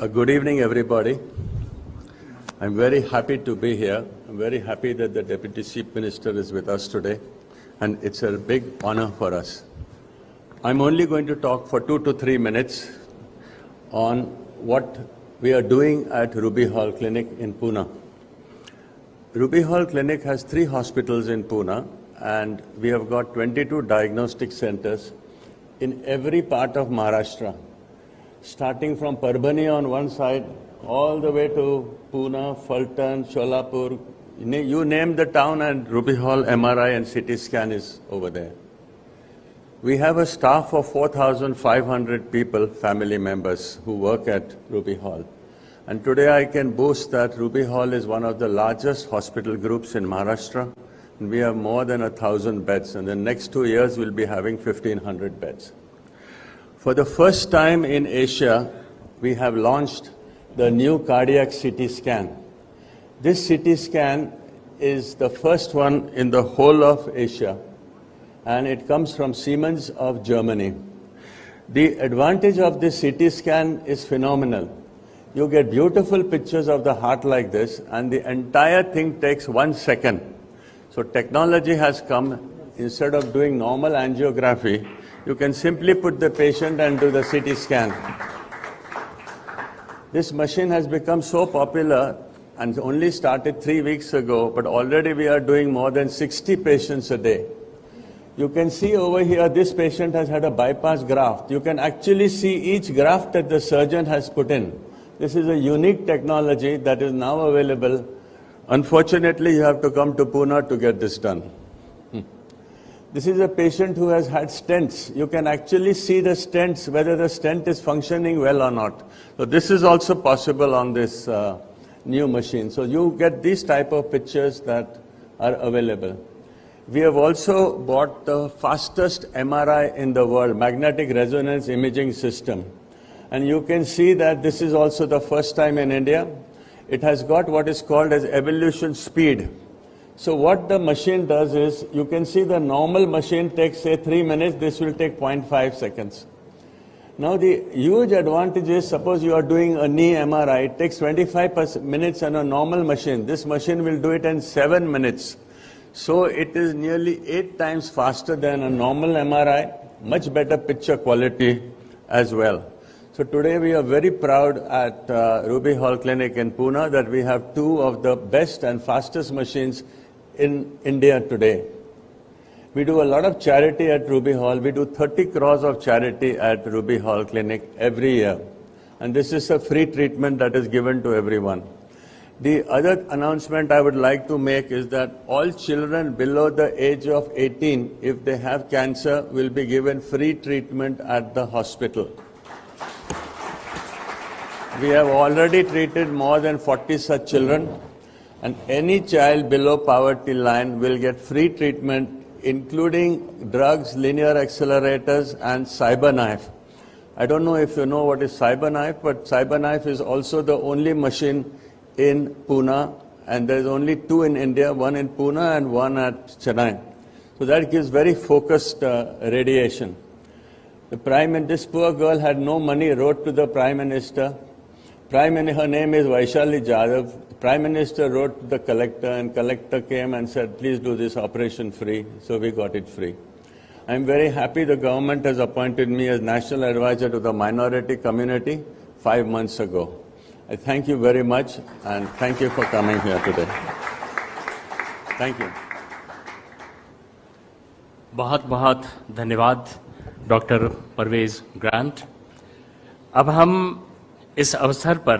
Good evening, everybody. I'm very happy to be here. I'm very happy that the Deputy Chief Minister is with us today, and it's a big honor for us. I'm only going to talk for 2 to 3 minutes on what we are doing at Ruby Hall Clinic in Pune. Ruby Hall Clinic has 3 hospitals in Pune, and we have got 22 diagnostic centers in every part of Maharashtra, starting from Parbhani on one side, all the way to Pune, Fulton, Sholapur. You name the town and Ruby Hall MRI and CT scan is over there. We have a staff of 4,500 people, family members, who work at Ruby Hall. And today I can boast that Ruby Hall is one of the largest hospital groups in Maharashtra. And we have more than 1,000 beds. And the next 2 years we'll be having 1,500 beds. For the first time in Asia, we have launched the new cardiac CT scan. This CT scan is the first one in the whole of Asia, and it comes from Siemens of Germany. The advantage of this CT scan is phenomenal. You get beautiful pictures of the heart like this, and the entire thing takes 1 second. So technology has come. Instead of doing normal angiography, you can simply put the patient and do the CT scan. This machine has become so popular and only started 3 weeks ago, but already we are doing more than 60 patients a day. You can see over here, this patient has had a bypass graft. You can actually see each graft that the surgeon has put in. This is a unique technology that is now available. Unfortunately, you have to come to Pune to get this done. This is a patient who has had stents. You can actually see the stents, whether the stent is functioning well or not. So this is also possible on this new machine. So you get these type of pictures that are available. We have also bought the fastest MRI in the world, magnetic resonance imaging system. And you can see that this is also the first time in India. It has got what is called as evolution speed. So what the machine does is, you can see the normal machine takes, say, 3 minutes. This will take 0.5 seconds. Now the huge advantage is, suppose you are doing a knee MRI, it takes 25 minutes on a normal machine. This machine will do it in 7 minutes. So it is nearly 8 times faster than a normal MRI, much better picture quality as well. So today we are very proud at Ruby Hall Clinic in Pune that we have 2 of the best and fastest machines in India today. We do a lot of charity at Ruby Hall. We do 30 crores of charity at Ruby Hall Clinic every year. And this is a free treatment that is given to everyone. The other announcement I would like to make is that all children below the age of 18, if they have cancer, will be given free treatment at the hospital. We have already treated more than 40 such children, and any child below poverty line will get free treatment, including drugs, linear accelerators, and CyberKnife. I don't know if you know what is CyberKnife, but CyberKnife is also the only machine in Pune, and there's only 2 in India, 1 in Pune and 1 at Chennai. So that gives very focused radiation. This poor girl had no money, wrote to the Prime Minister. Her name is Vaishali Jadhav. The Prime Minister wrote to the collector, and collector came and said, please do this operation free. So we got it free. I'm very happy the government has appointed me as National Advisor to the minority community 5 months ago. I thank you very much, and thank you for coming here today. Thank you. बहुत बहुत धन्यवाद doctor Parvez grant. अब हम इस अवसर पर